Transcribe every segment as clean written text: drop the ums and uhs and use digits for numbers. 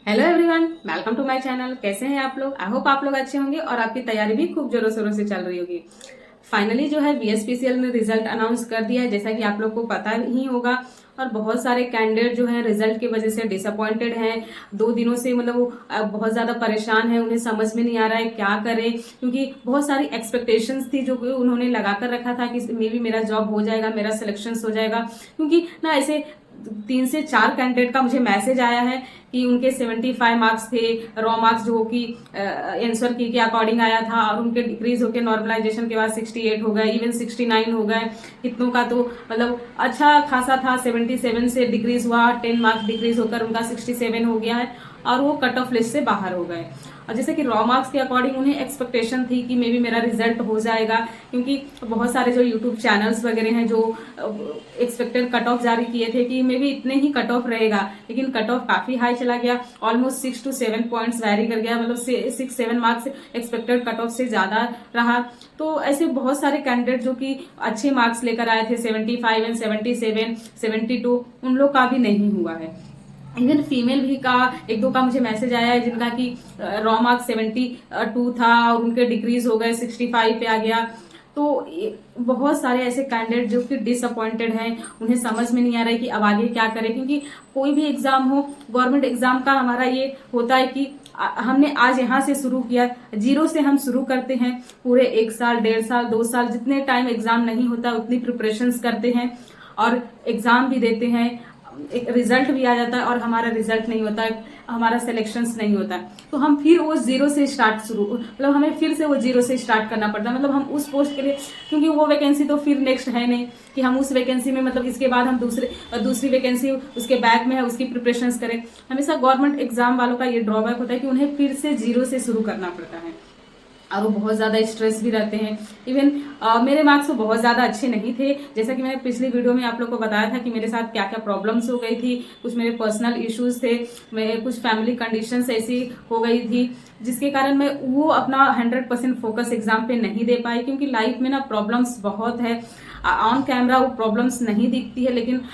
Hello everyone, welcome to my channel. कैसे हैं आप लोग? आई होप आप लोग अच्छे होंगे और आपकी तैयारी भी खूब जोरों शोरों से चल रही होगी। फाइनली जो है बीएसपीसीएल ने रिजल्ट अनाउंस कर दिया है, जैसा कि आप लोग को पता ही होगा। और बहुत सारे कैंडिडेट जो है रिजल्ट की वजह से डिसअपॉइंटेड हैं। 2 दिनों से मतलब वो बहुत ज्यादा परेशान है, उन्हें समझ में नहीं आ रहा है क्या करें, क्योंकि बहुत सारी एक्सपेक्टेशंस थी जो कि उन्होंने लगा कर रखा था कि मे बी मेरा जॉब हो जाएगा, मेरा सिलेक्शन हो जाएगा। क्योंकि ना ऐसे 3 से 4 कैंडिडेट का मुझे मैसेज आया है कि उनके 75 मार्क्स थे, रॉ मार्क्स जो कि आंसर की के अकॉर्डिंग आया था, और उनके डिक्रीज होकर नॉर्मलाइजेशन के बाद 68 हो गए, इवन 69 हो गए। कितनों का तो मतलब अच्छा खासा था, 77 से डिक्रीज हुआ, 10 मार्क्स डिक्रीज होकर उनका 67 हो गया है और वो कट ऑफ लिस्ट से बाहर हो गए। और जैसे कि रॉ मार्क्स के अकॉर्डिंग उन्हें एक्सपेक्टेशन थी कि मे बी मेरा रिजल्ट हो जाएगा, क्योंकि बहुत सारे जो यूट्यूब चैनल्स वगैरह हैं जो एक्सपेक्टेड कट ऑफ जारी किए थे कि मे बी इतने ही कट ऑफ रहेगा, लेकिन कट ऑफ काफी हाई चला गया। ऑलमोस्ट 6 to 7 पॉइंट्स वैरी कर गया, मतलब 6-7 मार्क्स एक्सपेक्टेड कट ऑफ से ज्यादा रहा। तो ऐसे बहुत सारे कैंडिडेट जो कि अच्छे मार्क्स लेकर आए थे, 75 एंड 77, 72, उन लोग का भी नहीं हुआ है। इवन फीमेल भी का 1-2 का मुझे मैसेज आया है जिनका कि रॉ मार्क्स 72 था और उनके डिक्रीज हो गए, 65 पे आ गया। तो बहुत सारे ऐसे कैंडिडेट जो कि डिसअपॉइंटेड हैं, उन्हें समझ में नहीं आ रहा है कि अब आगे क्या करें, क्योंकि कोई भी एग्जाम हो, गवर्नमेंट एग्जाम का हमारा ये होता है कि हमने आज यहाँ से शुरू किया, जीरो से हम शुरू करते हैं, पूरे 1 साल, 1.5 साल, 2 साल, जितने टाइम एग्जाम नहीं होता उतनी प्रिपरेशंस करते हैं और एग्जाम भी देते हैं। एक रिजल्ट भी आ जाता है और हमारा रिजल्ट नहीं होता है, हमारा सिलेक्शंस नहीं होता है, तो हम फिर वो जीरो से स्टार्ट शुरू मतलब हमें फिर से वो जीरो से स्टार्ट करना पड़ता है। मतलब हम उस पोस्ट के लिए, क्योंकि वो वैकेंसी तो फिर नेक्स्ट है नहीं कि हम उस वैकेंसी में मतलब इसके बाद हम दूसरी वैकेंसी उसके बैक में है उसकी प्रिपरेशंस करें। हमेशा गवर्नमेंट एग्जाम वालों का ये ड्रॉबैक होता है कि उन्हें फिर से जीरो से शुरू करना पड़ता है और वो बहुत ज्यादा स्ट्रेस भी रहते हैं। इवन मेरे मार्क्स तो बहुत ज्यादा अच्छे नहीं थे, जैसा कि मैंने पिछली वीडियो में आप लोग को बताया था कि मेरे साथ क्या क्या प्रॉब्लम्स हो गई थी। कुछ मेरे पर्सनल इश्यूज थे, मेरे कुछ फैमिली कंडीशंस ऐसी हो गई थी जिसके कारण मैं वो अपना 100% फोकस एग्जाम पे नहीं दे पाई, क्योंकि लाइफ में ना प्रॉब्लम्स बहुत है। ऑन कैमरा वो प्रॉब्लम्स नहीं दिखती है, लेकिन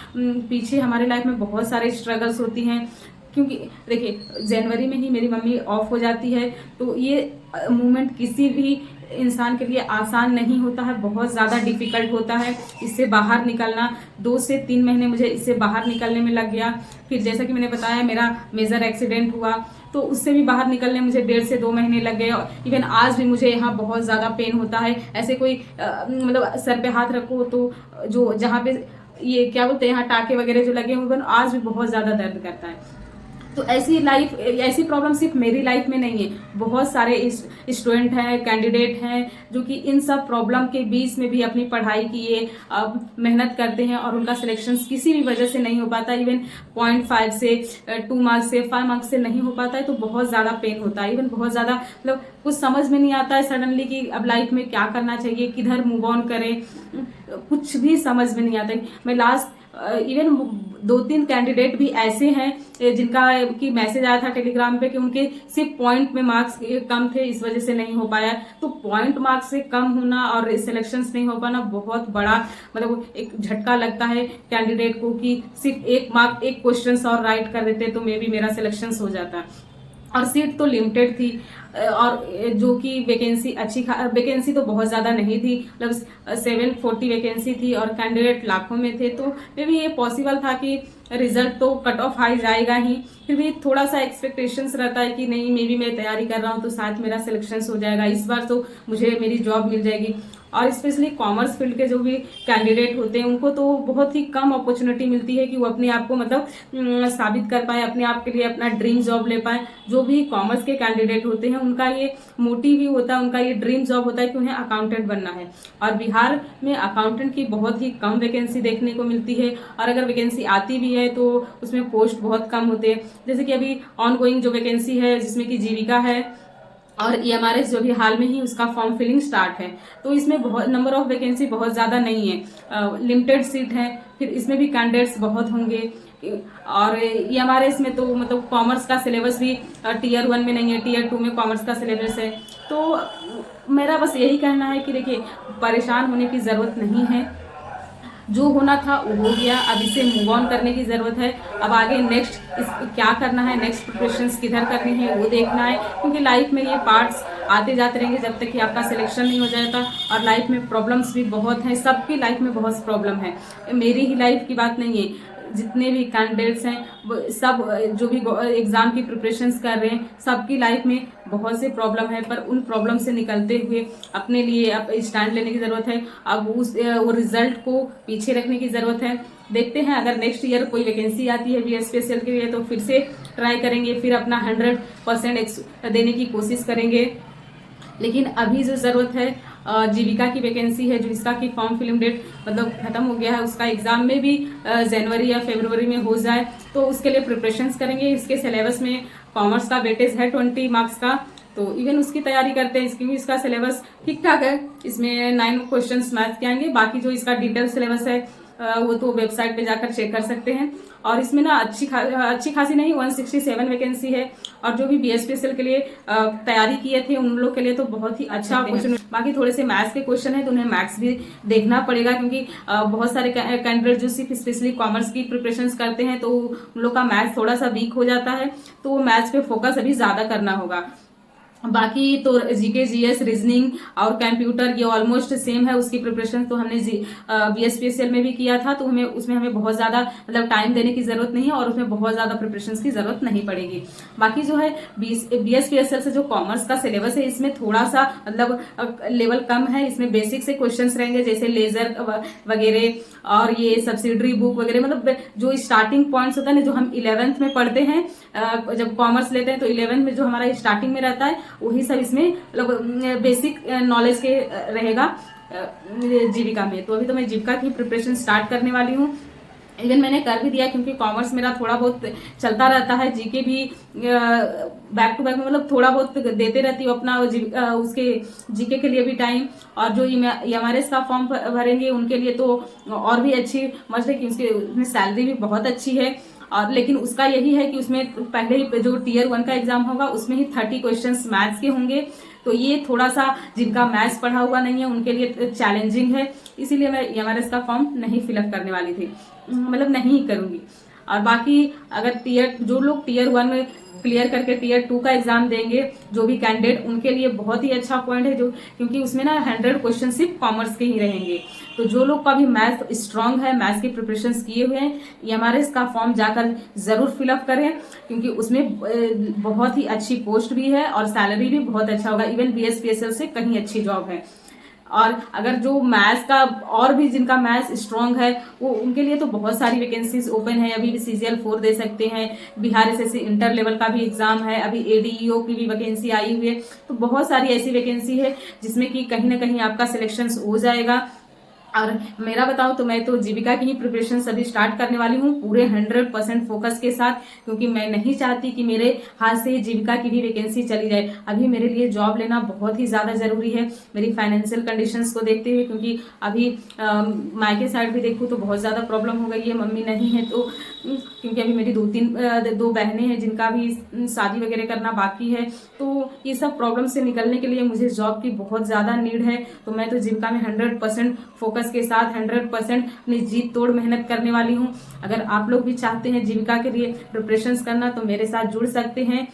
पीछे हमारे लाइफ में बहुत सारे स्ट्रगल्स होती हैं। क्योंकि देखिए जनवरी में ही मेरी मम्मी ऑफ हो जाती है, तो ये मूवमेंट किसी भी इंसान के लिए आसान नहीं होता है, बहुत ज़्यादा डिफिकल्ट होता है इससे बाहर निकलना। 2 से 3 महीने मुझे इससे बाहर निकलने में लग गया। फिर जैसा कि मैंने बताया मेरा मेजर एक्सीडेंट हुआ, तो उससे भी बाहर निकलने मुझे 1.5 से 2 महीने लग गए। इवन आज भी मुझे यहाँ बहुत ज़्यादा पेन होता है। ऐसे कोई मतलब सर पे हाथ रखो तो जो जहाँ पे ये क्या बोलते हैं यहाँ टाके वगैरह जो लगे हुए आज भी बहुत ज़्यादा दर्द करता है। तो ऐसी प्रॉब्लम सिर्फ मेरी लाइफ में नहीं है, बहुत सारे स्टूडेंट हैं, कैंडिडेट हैं जो कि इन सब प्रॉब्लम के बीच में भी अपनी पढ़ाई की ये मेहनत करते हैं और उनका सिलेक्शन किसी भी वजह से नहीं हो पाता। इवन 0.5 से 2 मार्क्स से 5 मार्क्स से नहीं हो पाता है, तो बहुत ज़्यादा पेन होता है। इवन बहुत ज़्यादा मतलब कुछ समझ में नहीं आता है सडनली कि अब लाइफ में क्या करना चाहिए, किधर मूव ऑन करें, कुछ भी समझ में नहीं आता है। मैं लास्ट इवन 2-3 कैंडिडेट भी ऐसे हैं जिनका की मैसेज आया था टेलीग्राम पे कि उनके सिर्फ पॉइंट में मार्क्स कम थे, इस वजह से नहीं हो पाया। तो पॉइंट मार्क्स से कम होना और सिलेक्शंस नहीं हो पाना बहुत बड़ा मतलब एक झटका लगता है कैंडिडेट को कि सिर्फ 1 मार्क 1 क्वेश्चन और राइट कर देते तो मे बी मेरा सिलेक्शन हो जाता। और सीट तो लिमिटेड थी और जो कि वैकेंसी तो बहुत ज़्यादा नहीं थी, मतलब 740 वैकेंसी थी और कैंडिडेट लाखों में थे। तो मे भी ये पॉसिबल था कि रिजल्ट तो कट ऑफ हाई जाएगा ही, फिर भी थोड़ा सा एक्सपेक्टेशंस रहता है कि नहीं मे बी मैं तैयारी कर रहा हूँ तो साथ मेरा सिलेक्शन हो जाएगा, इस बार तो मुझे मेरी जॉब मिल जाएगी। और स्पेशली कॉमर्स फील्ड के जो भी कैंडिडेट होते हैं उनको तो बहुत ही कम अपॉर्चुनिटी मिलती है कि वो अपने आप को मतलब साबित कर पाए, अपने आप के लिए अपना ड्रीम जॉब ले पाए। जो भी कॉमर्स के कैंडिडेट होते हैं उनका ये मोटिव ही होता है, उनका ये ड्रीम जॉब होता है कि उन्हें अकाउंटेंट बनना है। और बिहार में अकाउंटेंट की बहुत ही कम वैकेंसी देखने को मिलती है, और अगर वैकेंसी आती भी है तो उसमें पोस्ट बहुत कम होते हैं। जैसे कि अभी ऑन गोइंग जो वैकेंसी है जिसमें कि जीविका है और ईएमआरएस जो भी हाल में ही उसका फॉर्म फिलिंग स्टार्ट है, तो इसमें बहुत नंबर ऑफ वैकेंसी बहुत ज़्यादा नहीं है, लिमिटेड सीट है। फिर इसमें भी कैंडिडेट्स बहुत होंगे। और ईएमआरएस में तो मतलब कॉमर्स का सिलेबस भी Tier 1 में नहीं है, Tier 2 में कॉमर्स का सिलेबस है। तो मेरा बस यही कहना है कि देखिए परेशान होने की ज़रूरत नहीं है। जो होना था वो हो गया, अब इसे मूव ऑन करने की ज़रूरत है। अब आगे नेक्स्ट क्या करना है, नेक्स्ट प्रिपरेशंस किधर करनी है वो देखना है, क्योंकि लाइफ में ये पार्ट्स आते जाते रहेंगे जब तक कि आपका सिलेक्शन नहीं हो जाता। और लाइफ में प्रॉब्लम्स भी बहुत हैं, सबकी लाइफ में बहुत प्रॉब्लम है, मेरी ही लाइफ की बात नहीं है, जितने भी कैंडिडेट्स हैं सब जो भी एग्ज़ाम की प्रिपरेशंस कर रहे हैं सबकी लाइफ में बहुत से प्रॉब्लम है। पर उन प्रॉब्लम से निकलते हुए अपने लिए अब स्टैंड लेने की ज़रूरत है। अब वो रिजल्ट को पीछे रखने की ज़रूरत है। देखते हैं अगर नेक्स्ट ईयर कोई वैकेंसी आती है BSPSL के लिए तो फिर से ट्राई करेंगे, फिर अपना 100% देने की कोशिश करेंगे। लेकिन अभी जो ज़रूरत है जीविका की वैकेंसी है, जो इसका की फॉर्म फिलिंग डेट मतलब ख़त्म हो गया है, उसका एग्ज़ाम में भी जनवरी या फरवरी में हो जाए तो उसके लिए प्रिपरेशंस करेंगे। इसके सिलेबस में कॉमर्स का वेटेज है 20 मार्क्स का, तो इवन उसकी तैयारी करते हैं, क्योंकि इसका सिलेबस ठीक ठाक है। इसमें 9 क्वेश्चंस मैथ के आएंगे, बाकी जो इसका डिटेल सिलेबस है वो तो वेबसाइट पे जाकर चेक कर सकते हैं। और इसमें ना अच्छी खासी नहीं 167 वैकेंसी है, और जो भी BSPSL के लिए तैयारी किए थे उन लोग के लिए तो बहुत ही अच्छा क्वेश्चन। बाकी थोड़े से मैथ्स के क्वेश्चन है तो उन्हें मैथ्स भी देखना पड़ेगा, क्योंकि बहुत सारे कैंडिडेट जो सिर्फ स्पेशली कॉमर्स की प्रिपरेशंस करते हैं तो उन लोग का मैथ्स थोड़ा सा वीक हो जाता है, तो वो मैथ्स पे फोकस अभी ज़्यादा करना होगा। बाकी तो GK GS रीजनिंग और कंप्यूटर ये ऑलमोस्ट सेम है, उसकी प्रिपरेशन तो हमने BSPSL में भी किया था, तो उसमें हमें बहुत ज़्यादा मतलब टाइम देने की ज़रूरत नहीं है और उसमें बहुत ज़्यादा प्रिपरेशन की ज़रूरत नहीं पड़ेगी। बाकी जो है BSPSL से जो कॉमर्स का सिलेबस है इसमें थोड़ा सा मतलब लेवल कम है। इसमें बेसिक से क्वेश्चन रहेंगे जैसे लेजर वगैरह और ये सब्सिडरी बुक वगैरह, मतलब जो स्टार्टिंग पॉइंट्स होता है ना, जो हम 11th में पढ़ते हैं जब कॉमर्स लेते हैं तो 11th में जो हमारा स्टार्टिंग में रहता है वही सब इसमें मतलब बेसिक नॉलेज के रहेगा जीविका में। तो अभी तो मैं जीविका की प्रिपरेशन स्टार्ट करने वाली हूँ, इवन मैंने कर भी दिया, क्योंकि कॉमर्स मेरा थोड़ा बहुत चलता रहता है। GK भी बैक टू बैक मतलब थोड़ा बहुत देते रहती हूँ अपना उसके GK के लिए भी टाइम। और जो MRS का फॉर्म भरेंगे उनके लिए तो और भी अच्छी मस्त है, क्योंकि उसमें सैलरी भी बहुत अच्छी है। और लेकिन उसका यही है कि उसमें पहले ही जो Tier 1 का एग्जाम होगा उसमें ही 30 क्वेश्चंस मैथ्स के होंगे, तो ये थोड़ा सा जिनका मैथ्स पढ़ा हुआ नहीं है उनके लिए चैलेंजिंग है, इसीलिए मैं MRS का फॉर्म नहीं फिलअप करने वाली थी, मतलब नहीं करूंगी। और बाकी अगर जो लोग Tier 1 में क्लियर करके Tier 2 का एग्जाम देंगे जो भी कैंडिडेट, उनके लिए बहुत ही अच्छा पॉइंट है, जो क्योंकि उसमें ना 100 क्वेश्चन सिर्फ कॉमर्स के ही रहेंगे। तो जो लोग का भी मैथ स्ट्रांग है, मैथ्स की प्रिपरेशन किए हुए हैं, MRS का फॉर्म जाकर जरूर फिलअप करें, क्योंकि उसमें बहुत ही अच्छी पोस्ट भी है और सैलरी भी बहुत अच्छा होगा, इवन BSPSL से कहीं अच्छी जॉब है। और अगर जो मैथ्स का और भी जिनका मैथ्स स्ट्रांग है वो उनके लिए तो बहुत सारी वैकेंसीज ओपन है। अभी भी CGL 4 दे सकते हैं, बिहार SSC इंटर लेवल का भी एग्जाम है, अभी ADEO की भी वैकेंसी आई हुई है। तो बहुत सारी ऐसी वैकेंसी है जिसमें कि कहीं ना कहीं आपका सिलेक्शन हो जाएगा। और मेरा बताऊं तो मैं तो जीविका की ही प्रिपरेशन अभी स्टार्ट करने वाली हूँ पूरे 100% फोकस के साथ, क्योंकि मैं नहीं चाहती कि मेरे हाथ से जीविका की भी वैकेंसी चली जाए। अभी मेरे लिए जॉब लेना बहुत ही ज़्यादा ज़रूरी है मेरी फाइनेंशियल कंडीशंस को देखते हुए, क्योंकि अभी मायके साइड भी देखूँ तो बहुत ज़्यादा प्रॉब्लम हो गई है, मम्मी नहीं है तो, क्योंकि अभी मेरी दो बहनें हैं जिनका भी शादी वगैरह करना बाकी है। तो ये सब प्रॉब्लम से निकलने के लिए मुझे जॉब की बहुत ज़्यादा नीड है। तो मैं तो जीविका में 100% फोकस के साथ 100% अपनी जीत तोड़ मेहनत करने वाली हूँ। अगर आप लोग भी चाहते हैं जीविका के लिए प्रिपरेशंस करना तो मेरे साथ जुड़ सकते हैं।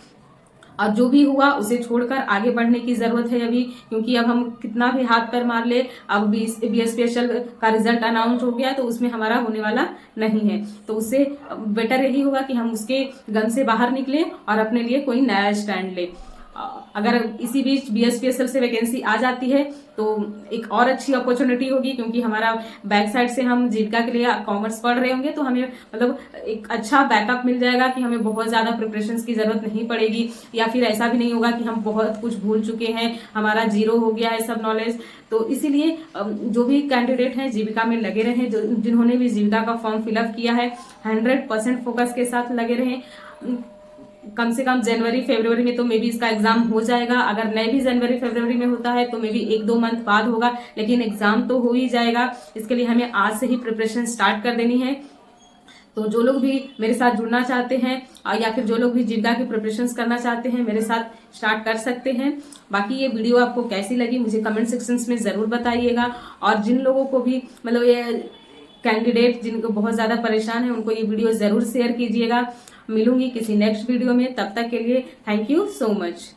और जो भी हुआ उसे छोड़कर आगे बढ़ने की जरूरत है अभी, क्योंकि अब हम कितना भी हाथ पैर मार ले, अब BSPSL का रिजल्ट अनाउंस हो गया तो उसमें हमारा होने वाला नहीं है। तो उससे बेटर यही होगा कि हम उसके गम से बाहर निकले और अपने लिए कोई नया स्टैंड ले। अगर इसी बीच BSPSL से वैकेंसी आ जाती है तो एक और अच्छी अपॉर्चुनिटी होगी, क्योंकि हमारा बैक साइड से हम जीविका के लिए कॉमर्स पढ़ रहे होंगे तो हमें मतलब एक अच्छा बैकअप मिल जाएगा कि हमें बहुत ज़्यादा प्रिपरेशंस की ज़रूरत नहीं पड़ेगी, या फिर ऐसा भी नहीं होगा कि हम बहुत कुछ भूल चुके हैं, हमारा जीरो हो गया है सब नॉलेज। तो इसीलिए जो भी कैंडिडेट हैं जीविका में लगे रहें, जिन्होंने भी जीविका का फॉर्म फिलअप किया है 100% फोकस के साथ लगे रहें। कम से कम जनवरी फरवरी में तो मे बी इसका एग्जाम हो जाएगा, अगर नहीं भी जनवरी फरवरी में होता है तो मे बी 1-2 मंथ बाद होगा, लेकिन एग्जाम तो हो ही जाएगा। इसके लिए हमें आज से ही प्रिपरेशन स्टार्ट कर देनी है। तो जो लोग भी मेरे साथ जुड़ना चाहते हैं या फिर जो लोग भी जीविका की प्रिपरेशन करना चाहते हैं मेरे साथ स्टार्ट कर सकते हैं। बाकी ये वीडियो आपको कैसी लगी मुझे कमेंट सेक्शन में ज़रूर बताइएगा। और जिन लोगों को भी मतलब ये कैंडिडेट जिनको बहुत ज़्यादा परेशान है उनको ये वीडियो ज़रूर शेयर कीजिएगा। मिलूंगी किसी नेक्स्ट वीडियो में, तब तक के लिए थैंक यू सो मच।